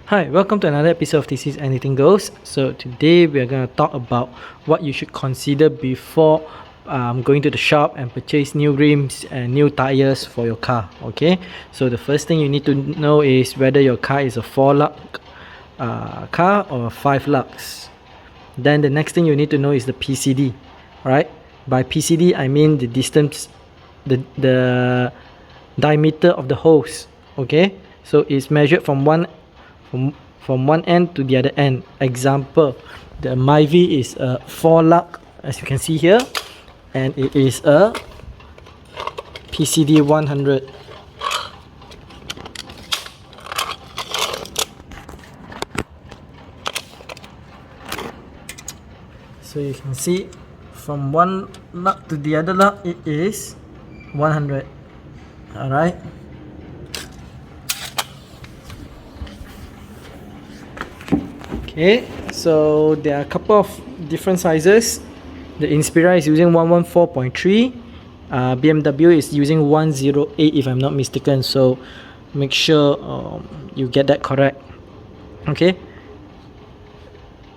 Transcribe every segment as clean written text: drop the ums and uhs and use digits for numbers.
Hi, welcome to another episode of This Is Anything Goes. So today we are going to talk about what you should consider before going to the shop and purchase new rims and new tires for your car. Okay, so the first thing you need to know is whether your car is a 4-lug car or a 5-lugs. Then the next thing you need to know is the PCD. Right? By PCD I mean the distance, the diameter of the hose. Okay, so it's measured from one end to the other end. Example, the Myvi is a 4-lug, as you can see here, and it is a PCD 100. So you can see from one lug to the other lug it is 100. Alright. Okay, so there are a couple of different sizes. The Inspira is using 114.3. BMW is using 108 if I'm not mistaken. So make sure you get that correct. Okay.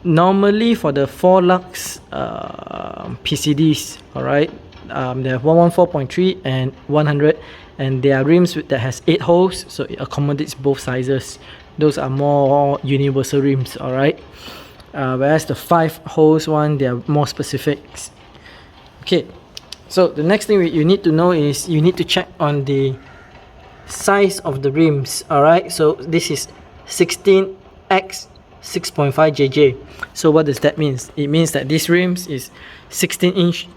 Normally for the 4-lugs PCDs, alright, they have 114.3 and 100, and there are rims that has 8 holes, so it accommodates both sizes. Those are more universal rims, alright. Whereas the 5 holes one, they are more specifics. Okay, so the next thing you need to know is you need to check on the size of the rims, alright. So this is 16x 6.5 JJ. So what does that mean? It means that this rims is 16-inch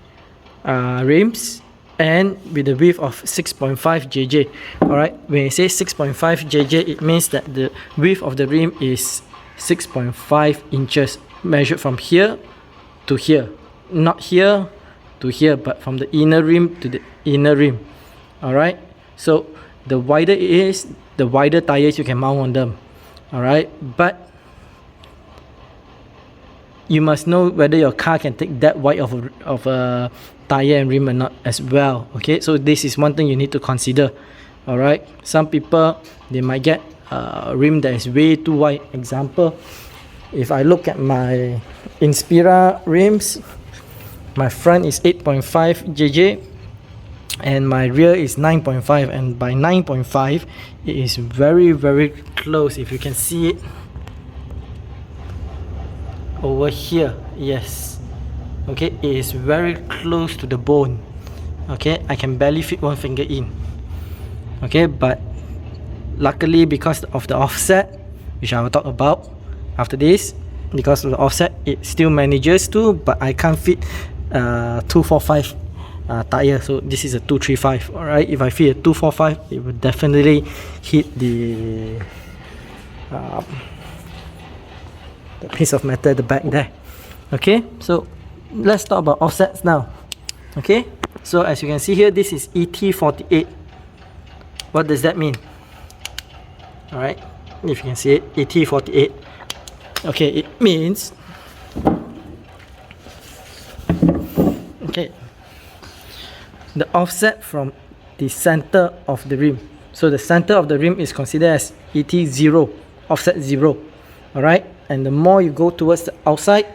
rims and with a width of 6.5 JJ. Alright, when you say 6.5 JJ, it means that the width of the rim is 6.5 inches measured from here to here. Not here to here, but from the inner rim to the inner rim. Alright, so the wider it is, the wider tires you can mount on them. Alright, but you must know whether your car can take that wide of a tire and rim or not as well. Okay, so this is one thing you need to consider. Alright, some people, they might get a rim that is way too wide. Example, if I look at my Inspira rims, my front is 8.5 JJ and my rear is 9.5, and by 9.5 it is very close. If you can see it over here, yes, okay, it is very close to the bone. Okay, I can barely fit one finger in. Okay, but luckily because of the offset, which I will talk about after this, because of the offset it still manages to, but I can't fit 245 tire, so this is a 235. Alright, if I fit a 245 it will definitely hit the piece of metal at the back there. Okay, so let's talk about offsets now. Okay, so as you can see here, this is ET48. What does that mean? Alright, if you can see it, ET48. Okay, it means, okay, the offset from the center of the rim. So the center of the rim is considered as ET0, offset 0. Alright, and the more you go towards the outside,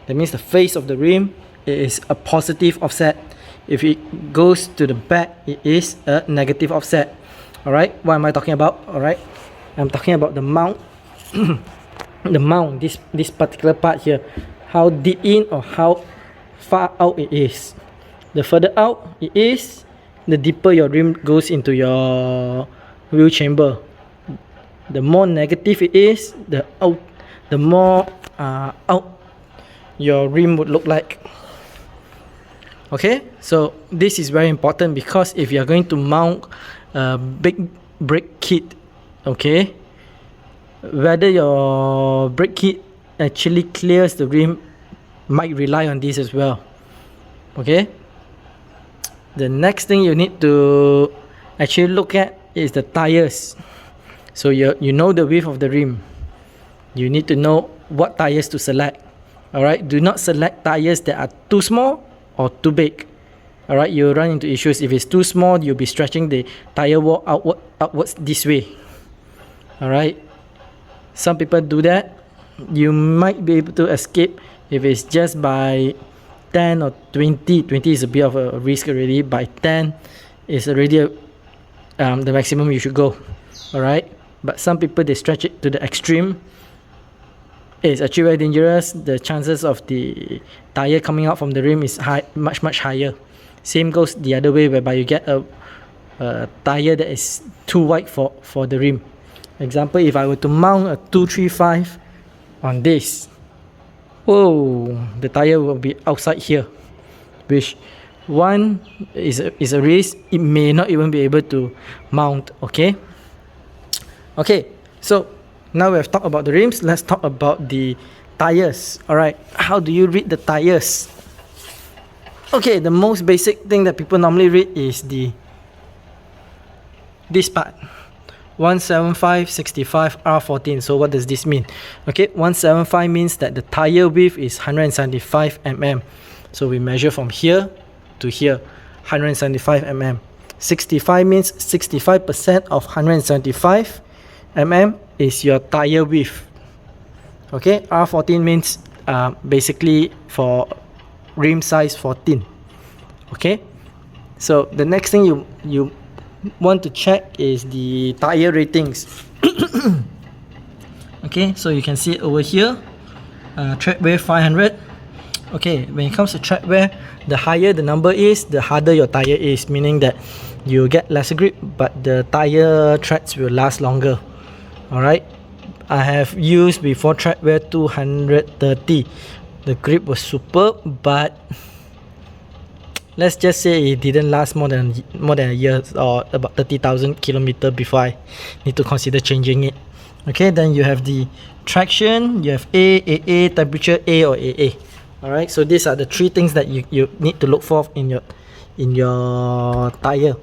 that means the face of the rim, it is a positive offset. If it goes to the back, it is a negative offset. Alright, what am I talking about? Alright, I'm talking about the mount. The mount, this particular part here, how deep in or how far out it is. The further out it is, the deeper your rim goes into your wheel chamber. The more negative it is, the more out your rim would look like. Okay, so this is very important, because if you are going to mount a big brake kit, okay, whether your brake kit actually clears the rim might rely on this as well. Okay, the next thing you need to actually look at is the tires. So you know the width of the rim, you need to know what tires to select. Alright, do not select tires that are too small or too big. Alright, you'll run into issues. If it's too small, you'll be stretching the tire wall outwards this way. Alright, Some people do that. You might be able to escape if it's just by 10 or 20. 20 is a bit of a risk already. By 10 is already the maximum you should go. Alright, but some people, they stretch it to the extreme. It's actually very dangerous. The chances of the tire coming out from the rim is much higher. Same goes the other way, whereby you get a tire that is too wide for the rim. Example, if I were to mount a 235 on this, whoa, the tire will be outside here, which one is a risk. It may not even be able to mount. Okay, so now we have talked about the rims. Let's talk about the tires. Alright, how do you read the tires? Okay, the most basic thing that people normally read is this part, 175/65 R14. So what does this mean? Okay, 175 means that the tire width is 175 mm. So we measure from here to here, 175 mm. 65 means 65% of 175 mm is your tire width. Okay, R14 means basically for rim size 14. Okay, so the next thing you want to check is the tire ratings. Okay, so you can see it over here, tread wear 500. Okay, when it comes to tread wear, the higher the number is, the harder your tire is, meaning that you get lesser grip, but the tire treads will last longer. Alright, I have used before tread wear 230. The grip was superb, but let's just say it didn't last more than a year, or about 30,000 kilometers before I need to consider changing it. Okay, then you have the traction, you have AA, temperature A or AA. Alright, so these are the three things that you need to look for in your tire.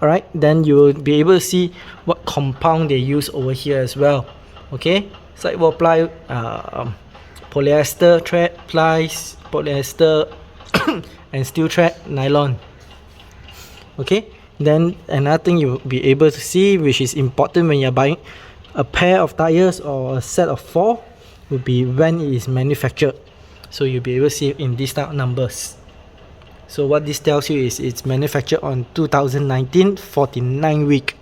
Alright, then you will be able to see what compound they use over here as well. Okay, sidewall ply, polyester thread plies, polyester and steel thread nylon. Okay, then another thing you'll be able to see, which is important when you're buying a pair of tires or a set of 4, will be when it is manufactured. So you'll be able to see it in these type of numbers. So what this tells you is it's manufactured on 2019 49 week.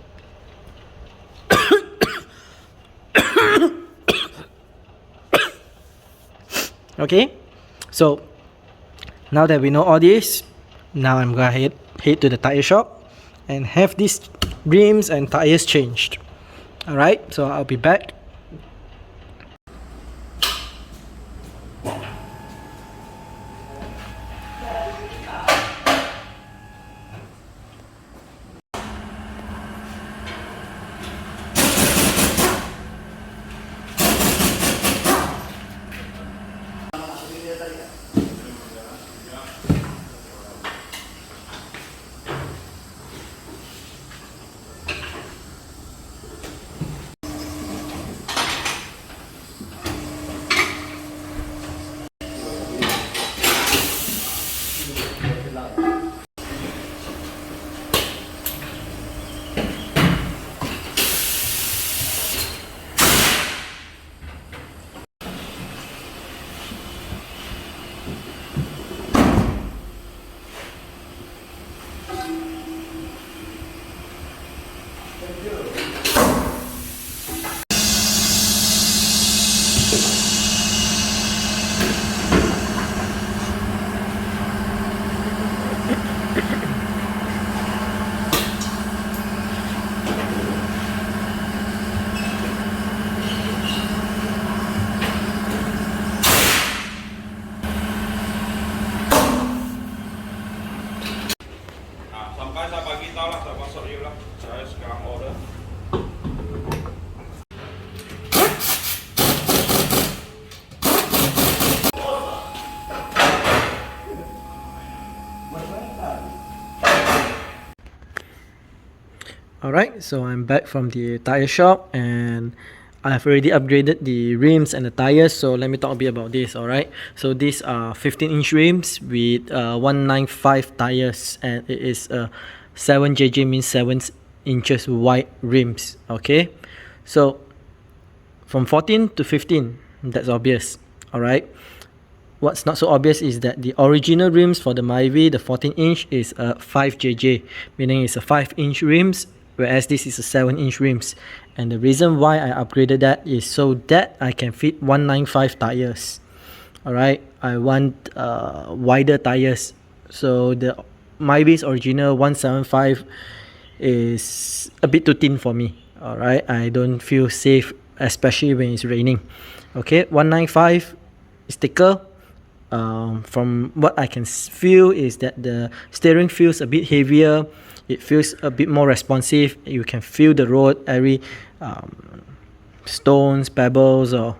Okay, so now that we know all this, now I'm gonna head to the tire shop and have these rims and tires changed. Alright, so I'll be back. Sampai saya bagi tahu lah, saya masuk you lah. Saya sekarang order. Alright, so I'm back from the tire shop and I've already upgraded the rims and the tires. So let me talk a bit about this. Alright, so these are 15-inch rims with 195 tires, and it is 7JJ, means 7 inches wide rims. Okay, so from 14 to 15, that's obvious. Alright. What's not so obvious is that the original rims for the Myvi, the 14-inch, is a 5JJ, meaning it's a 5-inch rims, whereas this is a 7-inch rims. And the reason why I upgraded that is so that I can fit 195 tires. Alright, I want wider tires. So the Myvi's original 175 is a bit too thin for me. Alright, I don't feel safe, especially when it's raining. Okay, 195 is thicker. From what I can feel is that the steering feels a bit heavier. It feels a bit more responsive. You can feel the road, every stones, pebbles, or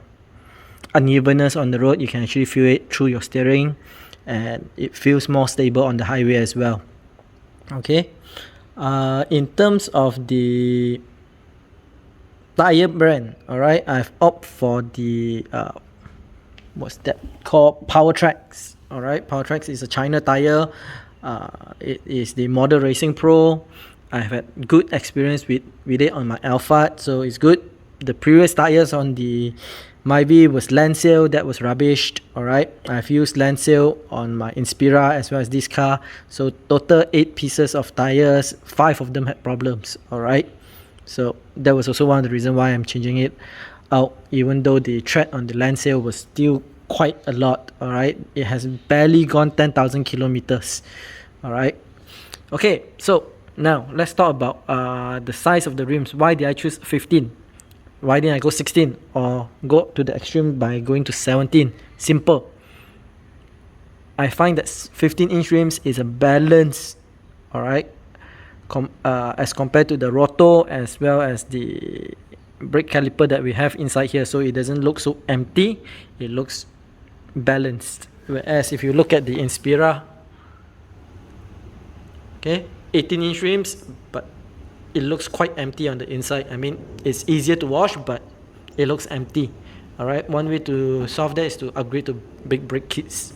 unevenness on the road. You can actually feel it through your steering, and it feels more stable on the highway as well. Okay, in terms of the tire brand, all right, I've opted for the what's that called, Power Tracks. All right, Power Tracks is a China tire. It is the Model Racing Pro. I've had good experience with it on my Alphard, so it's good. The previous tires on the Myvi was Lancel, that was rubbish. Alright, I've used Lancel on my Inspira as well as this car. So total 8 pieces of tires, 5 of them had problems. Alright, so that was also one of the reasons why I'm changing it out, even though the tread on the Lancel was still quite a lot. Alright, it has barely gone 10,000 kilometers. Alright, okay, so now let's talk about the size of the rims. Why did I choose 15? Why didn't I go 16 or go to the extreme by going to 17? Simple. I find that 15-inch rims is a balance, alright, as compared to the roto as well as the brake caliper that we have inside here. So it doesn't look so empty, it looks balanced. Whereas if you look at the Inspira, okay, 18-inch rims, but it looks quite empty on the inside. I mean, it's easier to wash, but it looks empty. Alright, one way to solve that is to upgrade to big brake kits,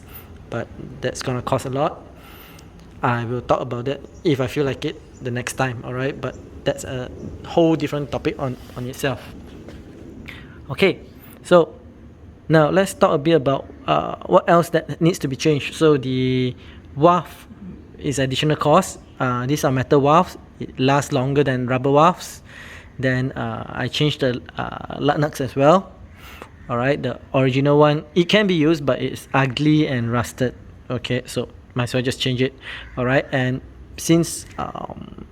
but that's gonna cost a lot. I will talk about that if I feel like it the next time. Alright, but that's a whole different topic on itself. Okay, so now let's talk a bit about what else that needs to be changed. So the valve is additional cost. These are metal valves. It lasts longer than rubber valves. Then I changed the lug nuts as well. Alright, the original one, it can be used, but it's ugly and rusted. Okay, so might as well just change it. Alright, and since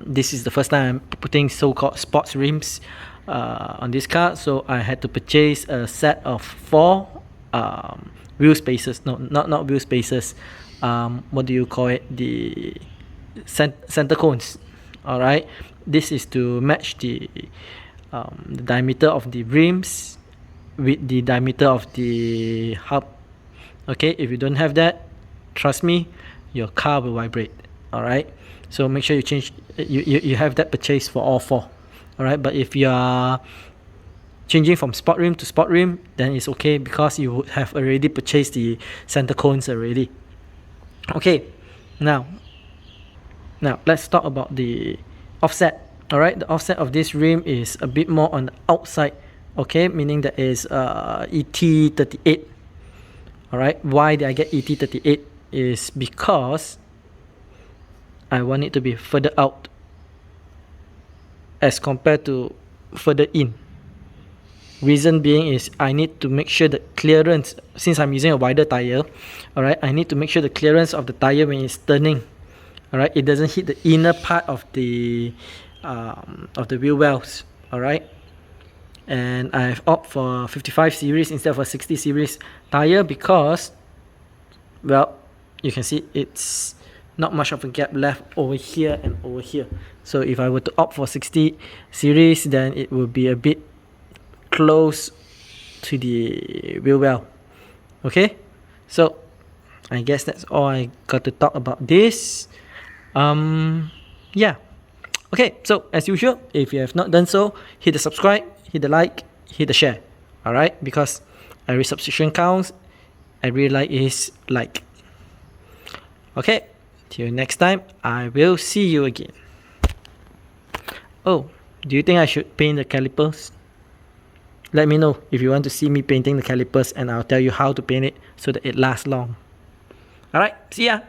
this is the first time I'm putting so-called sports rims on this car, so I had to purchase a set of 4 wheel spacers. No, not wheel spacers. What do you call it? The center cones. Alright, this is to match the diameter of the rims with the diameter of the hub. Okay, if you don't have that, trust me, your car will vibrate. Alright, so make sure you change, you have that purchase for all 4. Alright, but if you are changing from sport rim to sport rim, then it's okay because you would have already purchased the center cones already. Okay, now let's talk about the offset. Alright, the offset of this rim is a bit more on the outside. Okay, meaning that is ET38. Alright, why did I get ET38? Is because I want it to be further out as compared to further in. Reason being is I need to make sure the clearance, since I'm using a wider tire, alright, I need to make sure the clearance of the tire when it's turning, alright, it doesn't hit the inner part of the wheel wells. Alright, and I've opted for 55 series instead of a 60 series tire because, well, you can see it's not much of a gap left over here and over here. So if I were to opt for 60 series, then it will be a bit close to the wheel well. Okay, so I guess that's all I got to talk about this. Yeah, okay, so as usual, if you have not done so, hit the subscribe, hit the like, hit the share. Alright, because every subscription counts, every like is like. Okay, till next time, I will see you again. Oh, do you think I should paint the calipers? let me know if you want to see me painting the calipers, and I'll tell you how to paint it so that it lasts long. Alright, see ya!